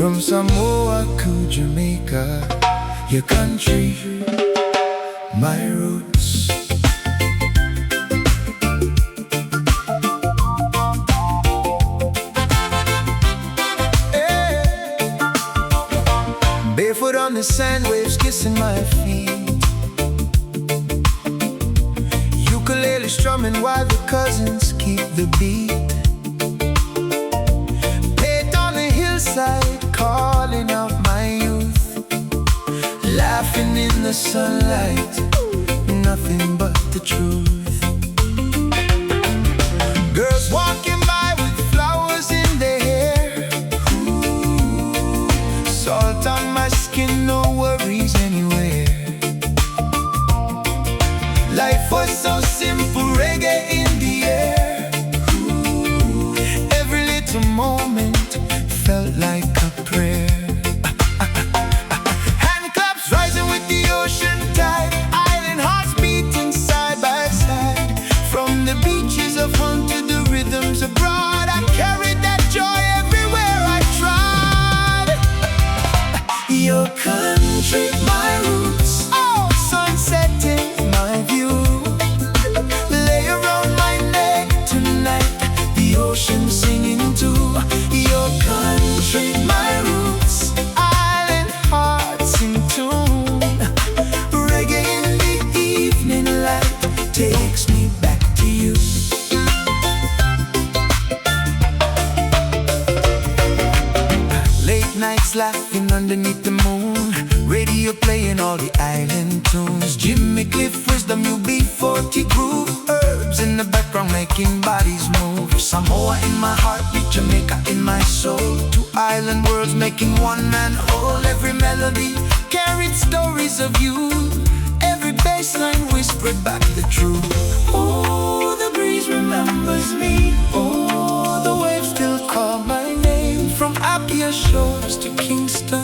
From Samoa to Jamaica, your country, my roots. Hey. Barefoot on the sand, waves kissing my feet. Ukulele strumming while the cousins keep the beat. Pate on the hillside, calling out my youth. Laughing in the sunlight, nothing but the truth. Girls walking by with flowers in their hair. Ooh, salt on my skin, no worries anywhere. Life was so simple, reggae in the air. Ooh, every little moment felt like a prayer. Hand claps rising with the ocean tide. Island hearts beating side by side. From the beaches of home to the rhythms abroad, I carried that joy everywhere I tried. Your country, my roots. Oh, sunset in my view. Lay around my neck tonight, the ocean singing too. Your country, my roots. Island hearts in tune. Reggae in the evening light takes me back to you. Late nights laughing underneath the moon. Radio playing all the island tunes. Jimmy Cliff, wisdom, UB40 groove. Herbs in the background making bodies move. Samoa in my heartbeat, Jamaica in my soul. Two island worlds making one man whole. Every melody carried stories of you. Every bassline whispered back the truth. Oh, the breeze remembers me. Oh, the waves still call my name. From Apia shores to Kingston,